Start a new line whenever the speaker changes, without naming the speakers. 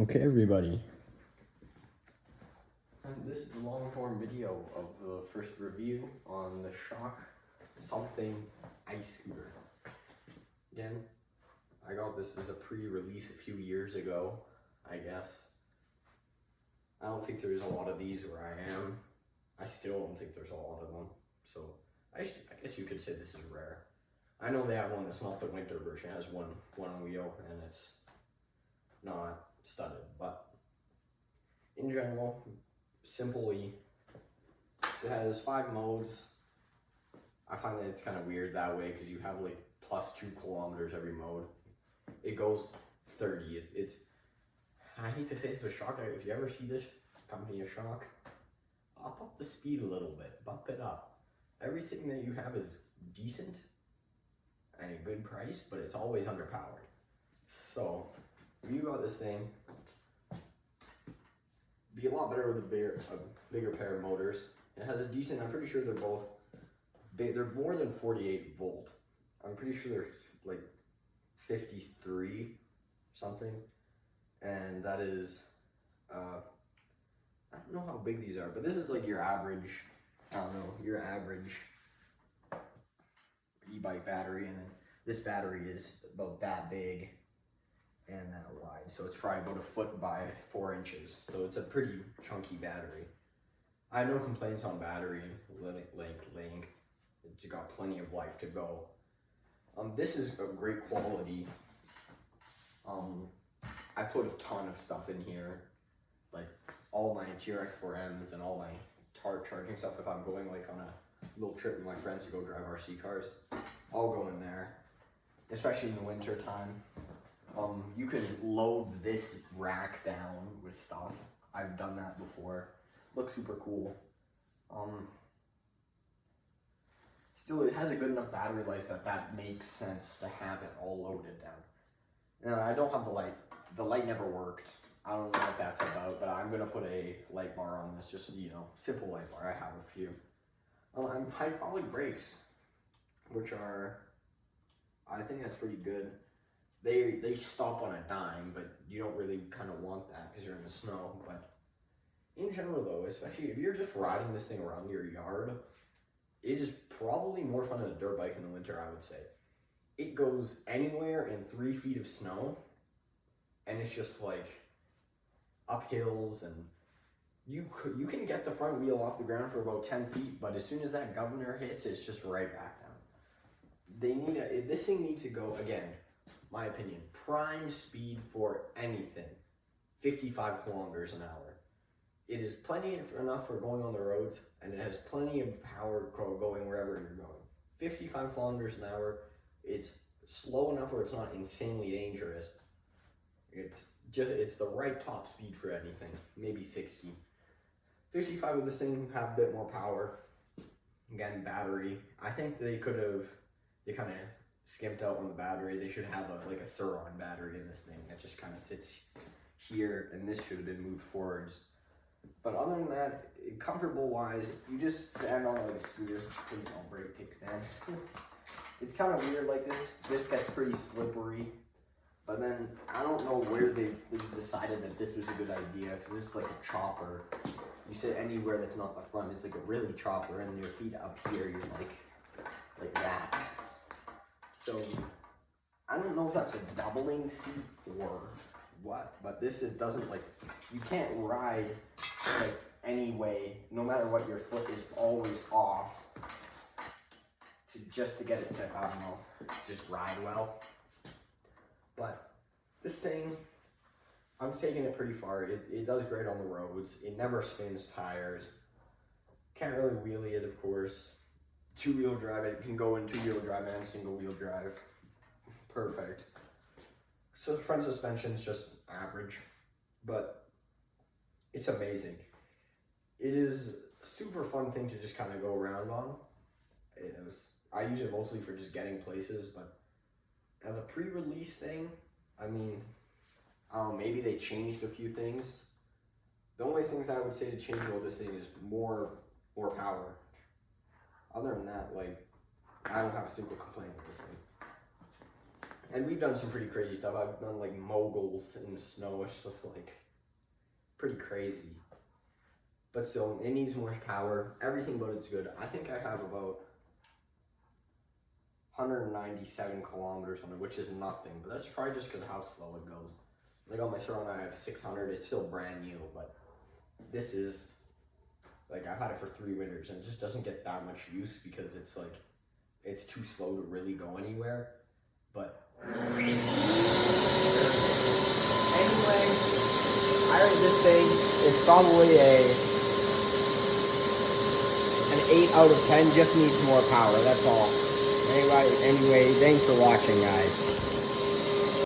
Okay, everybody. And this is a long form video of the first review on the Shock something ice scooter. Again, I got this as a pre-release a few years ago, I guess. I don't think there's a lot of these where I am. I still don't think there's a lot of them. So I guess you could say this is rare. I know they have one that's not the winter version. It has one wheel and it's not studded, but in general, simply, it has 5 modes. I find that it's kind of weird that way because you have like plus 2 kilometers every mode. It goes 30. It's I hate to say this with Shock. If you ever see this company of Shock, up the speed a little bit, bump it up. Everything that you have is decent and a good price, but it's always underpowered. So if you got this thing, be a lot better with a bigger pair of motors. It has a decent, I'm pretty sure they're both big, they're more than 48 volt. I'm pretty sure they're like 53 something. And that is, I don't know how big these are, but this is like your average, I don't know, your average e-bike battery. And then this battery is about that big and that wide, so it's probably about 1 foot by 4 inches, so it's a pretty chunky battery. I have no complaints on battery length. It's got plenty of life to go. This is a great quality. I put a ton of stuff in here, like all my TRX4Ms and all my charging stuff. If I'm going like on a little trip with my friends to go drive RC cars, I'll go in there, especially in the winter time. You can load this rack down with stuff. I've done that before. Looks super cool. Still, it has a good enough battery life that makes sense to have it all loaded down. Now, I don't have the light. The light never worked. I don't know what that's about, but I'm gonna put a light bar on this, just, you know, simple light bar. I have a few. Hydraulic brakes, which are, I think that's pretty good. They stop on a dime, but you don't really kind of want that because you're in the snow. But in general though, especially if you're just riding this thing around your yard, it is probably more fun than a dirt bike in the winter, I would say. It goes anywhere in 3 feet of snow, and it's just like up hills, and you can get the front wheel off the ground for about 10 feet, but as soon as that governor hits, it's just right back down. This thing needs to go, again, my opinion, prime speed for anything, 55 kilometers an hour. It is plenty enough for going on the roads, and it has plenty of power going wherever you're going. 55 kilometers an hour, it's slow enough where it's not insanely dangerous. It's the right top speed for anything, maybe 60. 55 with this thing have a bit more power. Again, battery, I think they kind of skimped out on the battery. They should have like a Sur-Ron battery in this thing that just kind of sits here, and this should have been moved forwards. But other than that, comfortable wise, you just stand on like a scooter. Please don't break kickstand. It's kind of weird like this. This gets pretty slippery. But then I don't know where they decided that this was a good idea, because this is like a chopper. You sit anywhere that's not the front, it's like a really chopper, and your feet up here, you're like that. So I don't know if that's a doubling seat or what, but doesn't like, you can't ride like any way, no matter what, your foot is always off just to get it to, I don't know, just ride well. But this thing, I'm taking it pretty far. It does great on the roads. It never spins tires. Can't really wheelie it, of course. 2-wheel drive, it can go in 2-wheel drive and single-wheel drive. Perfect. So front suspension's just average, but it's amazing. It is a super fun thing to just kind of go around on. I use it mostly for just getting places, but as a pre-release thing, I mean, maybe they changed a few things. The only things I would say to change about this thing is more power. Other than that, like, I don't have a single complaint with this thing. And we've done some pretty crazy stuff. I've done like moguls in the snow. It's just like pretty crazy. But still, it needs more power. Everything about it's good. I think I have about 197 kilometers on it, which is nothing. But that's probably just because of how slow it goes. Like on my Surron, I have 600. It's still brand new, but this is like I've had it for 3 winters, and it just doesn't get that much use because it's like it's too slow to really go anywhere. But anyway, I rate this thing. It's probably an 8 out of 10. Just needs more power. That's all. Anyway, thanks for watching, guys.